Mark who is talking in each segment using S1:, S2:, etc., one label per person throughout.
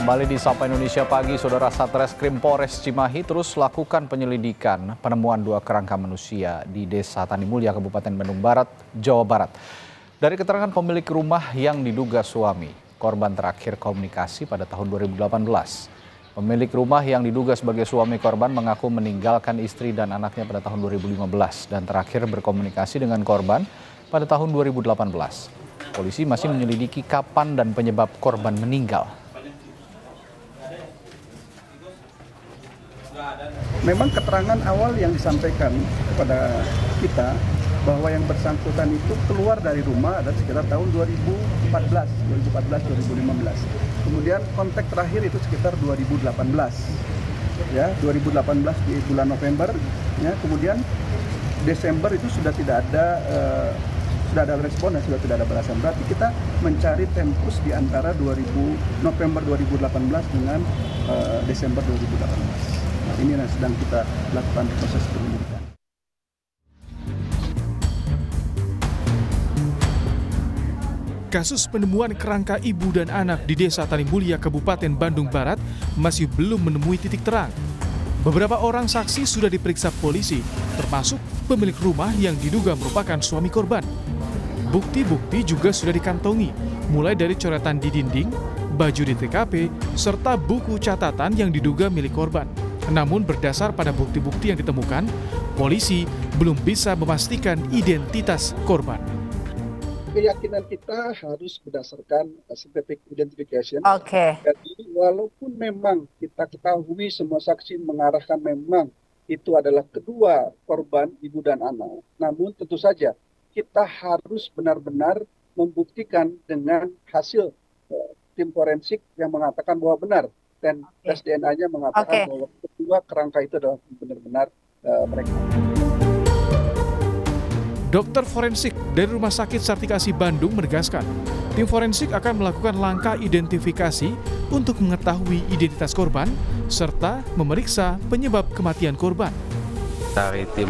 S1: Kembali di Sapa Indonesia Pagi, Saudara. Satreskrim Polres Cimahi terus lakukan penyelidikan penemuan 2 kerangka manusia di Desa Tanimulya, Kabupaten Bandung Barat, Jawa Barat. Dari keterangan pemilik rumah yang diduga suami, korban terakhir komunikasi pada tahun 2018. Pemilik rumah yang diduga sebagai suami korban mengaku meninggalkan istri dan anaknya pada tahun 2015 dan terakhir berkomunikasi dengan korban pada tahun 2018. Polisi masih menyelidiki kapan dan penyebab korban meninggal.
S2: Memang keterangan awal yang disampaikan kepada kita bahwa yang bersangkutan itu keluar dari rumah ada sekitar tahun 2014-2015. Kemudian kontak terakhir itu sekitar 2018. Ya, 2018 di bulan November, ya. Kemudian Desember itu sudah tidak ada respon dan sudah tidak ada balasan. Berarti kita mencari tempus di antara November 2018 dengan Desember 2018. Nah, ini yang sedang kita lakukan proses penyelidikan.
S3: Kasus penemuan kerangka ibu dan anak di Desa Tanimulya, Kabupaten Bandung Barat masih belum menemui titik terang. Beberapa orang saksi sudah diperiksa polisi, termasuk pemilik rumah yang diduga merupakan suami korban. Bukti-bukti juga sudah dikantongi, mulai dari coretan di dinding, baju di TKP, serta buku catatan yang diduga milik korban. Namun berdasar pada bukti-bukti yang ditemukan, polisi belum bisa memastikan identitas korban.
S2: Keyakinan kita harus berdasarkan scientific identification. Jadi walaupun memang kita ketahui semua saksi mengarahkan memang itu adalah kedua korban ibu dan anak, namun tentu saja kita harus benar-benar membuktikan dengan hasil tim forensik yang mengatakan bahwa benar dan tes DNA-nya mengatakan bahwa kedua kerangka itu adalah benar-benar mereka.
S3: Dokter forensik dari Rumah Sakit Sartikasi Bandung menegaskan, tim forensik akan melakukan langkah identifikasi untuk mengetahui identitas korban serta memeriksa penyebab kematian korban.
S4: Dari tim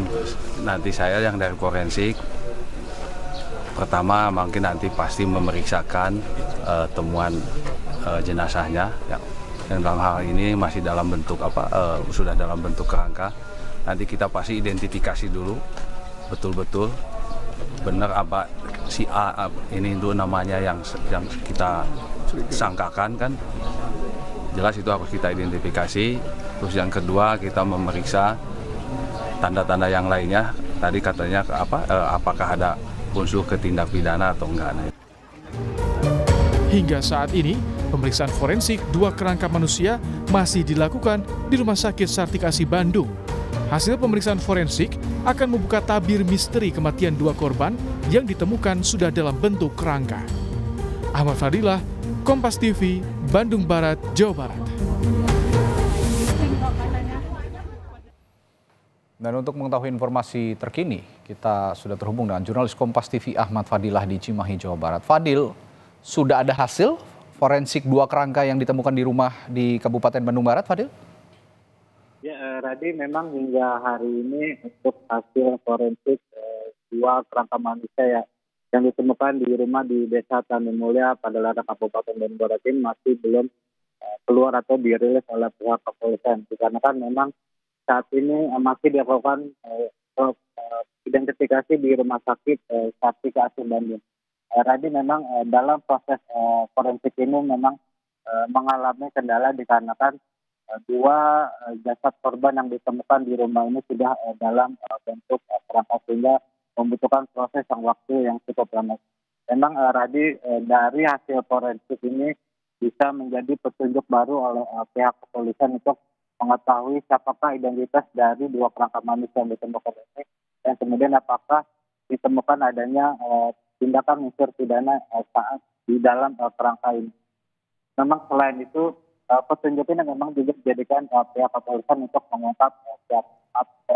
S4: nanti saya yang dari forensik, pertama mungkin nanti pasti memeriksakan temuan jenazahnya, ya. Dan dalam hal ini masih dalam bentuk sudah dalam bentuk kerangka. Nanti kita pasti identifikasi dulu betul-betul benar apa si A ini itu namanya yang kita sangkakan kan. Jelas itu harus kita identifikasi. Terus yang kedua kita memeriksa tanda-tanda yang lainnya. Tadi katanya apakah ada unsur ketindak pidana atau enggak.
S3: Hingga saat ini, pemeriksaan forensik 2 kerangka manusia masih dilakukan di Rumah Sakit Sartikasi Bandung. Hasil pemeriksaan forensik akan membuka tabir misteri kematian 2 korban yang ditemukan sudah dalam bentuk kerangka. Ahmad Fadilah, Kompas TV, Bandung Barat, Jawa Barat.
S1: Dan untuk mengetahui informasi terkini, kita sudah terhubung dengan jurnalis Kompas TV Ahmad Fadilah di Cimahi, Jawa Barat. Fadil, sudah ada hasil forensik 2 kerangka yang ditemukan di rumah di Kabupaten Bandung Barat, Fadil?
S5: Ya, Radi, memang hingga hari ini untuk hasil forensik 2 kerangka manusia yang ditemukan di rumah di Desa Tanimulya pada Ladang Kabupaten Bandung Barat ini masih belum keluar atau dirilis oleh pihak kepolisian. Dikarenakan memang saat ini masih dilakukan identifikasi di Rumah Sakit Sartikasi Bandung. Radi, memang dalam proses forensik ini memang mengalami kendala dikarenakan 2 jasad korban yang ditemukan di rumah ini sudah dalam bentuk kerangka sehingga membutuhkan proses waktu yang cukup lama. Memang Radi, dari hasil forensik ini bisa menjadi petunjuk baru oleh pihak kepolisian untuk mengetahui siapakah identitas dari 2 kerangka manusia yang ditemukan ini dan kemudian apakah ditemukan adanya tindakan unsur pidana saat di dalam kerangka ini. Memang selain itu petunjuk ini memang juga dijadikan pihak kepolisian untuk mengungkap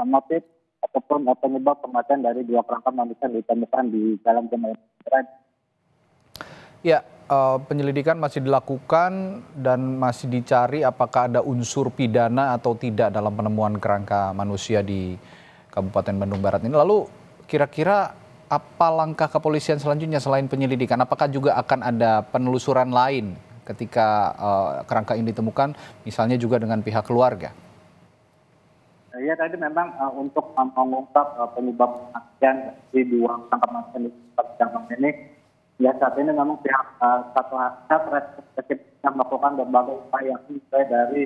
S5: motif ataupun penyebab kematian dari 2 kerangka manusia yang ditemukan di dalam rumah.
S1: Ya, penyelidikan masih dilakukan dan masih dicari apakah ada unsur pidana atau tidak dalam penemuan kerangka manusia di Kabupaten Bandung Barat ini. Lalu kira-kira apa langkah kepolisian selanjutnya selain penyelidikan? Apakah juga akan ada penelusuran lain ketika kerangka ini ditemukan, misalnya juga dengan pihak keluarga?
S5: Ya tadi memang untuk mengungkap penyebab kematian di 2 kerangka kematian di persidangan ini, ya saat ini memang pihak satu representatif yang melakukan berbagai upaya mulai dari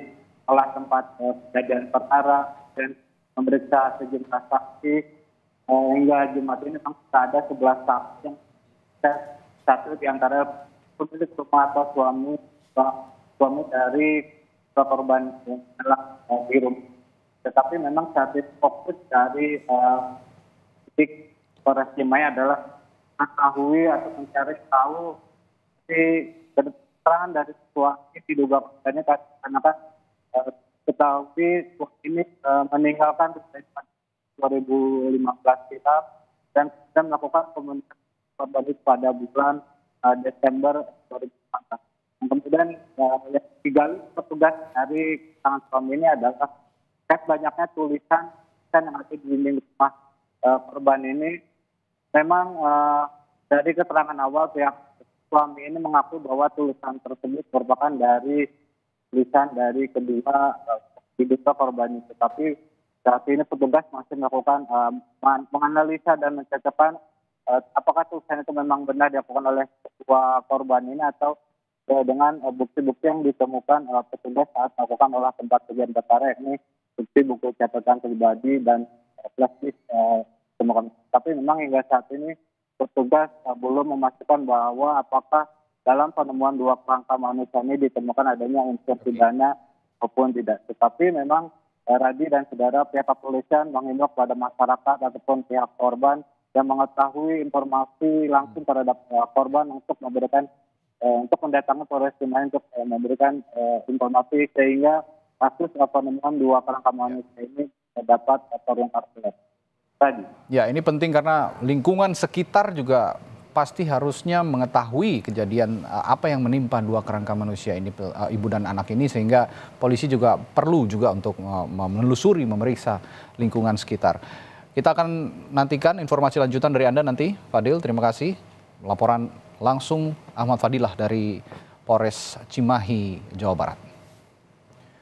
S5: olah tempat kejadian perkara dan memeriksa sejumlah saksi hingga Jumat ini memang sudah ada 11 saksi yang satu di antara pemilik rumah atau suami dari korban yang telah di rumah. Tetapi memang saat ini fokus dari titik Polres Cimahi adalah mengetahui atau mencari tahu keterangan dari suami diduga korbannya karena kan ketahui suami ini meninggalkan 2015 kita dan kita melakukan komunikasi korban pada bulan Desember 2014. Kemudian yang digali petugas dari tangan suami ini adalah banyaknya tulisan yang ada di dinding rumah korban ini. Memang dari keterangan awal pihak suami ini mengaku bahwa tulisan tersebut merupakan dari tulisan dari kedua diduga korban itu. Tapi saat ini petugas masih melakukan menganalisa dan mencocokkan apakah tulisan itu memang benar dilakukan oleh kedua korban ini atau dengan bukti-bukti yang ditemukan petugas saat melakukan olah tempat kejadian perkara, ini bukti buku catatan pribadi dan flashdisk temukan. Tapi memang hingga saat ini petugas belum memastikan bahwa apakah dalam penemuan 2 kerangka manusia ini ditemukan adanya unsur pidana maupun tidak. Tetapi memang Radi dan saudara, pihak kepolisian mengimbau kepada masyarakat ataupun pihak korban yang mengetahui informasi langsung terhadap korban untuk memberikan untuk mendatangi Polres Cimahi untuk memberikan informasi sehingga kasus penemuan 2 kerangka manusia ini dapat terungkap. Tadi.
S1: Ya, ini penting karena lingkungan sekitar juga pasti harusnya mengetahui kejadian apa yang menimpa 2 kerangka manusia ini, ibu dan anak ini, sehingga polisi juga perlu juga untuk menelusuri, memeriksa lingkungan sekitar. Kita akan nantikan informasi lanjutan dari Anda nanti, Fadil. Terima kasih. Laporan langsung Ahmad Fadilah dari Polres Cimahi, Jawa Barat.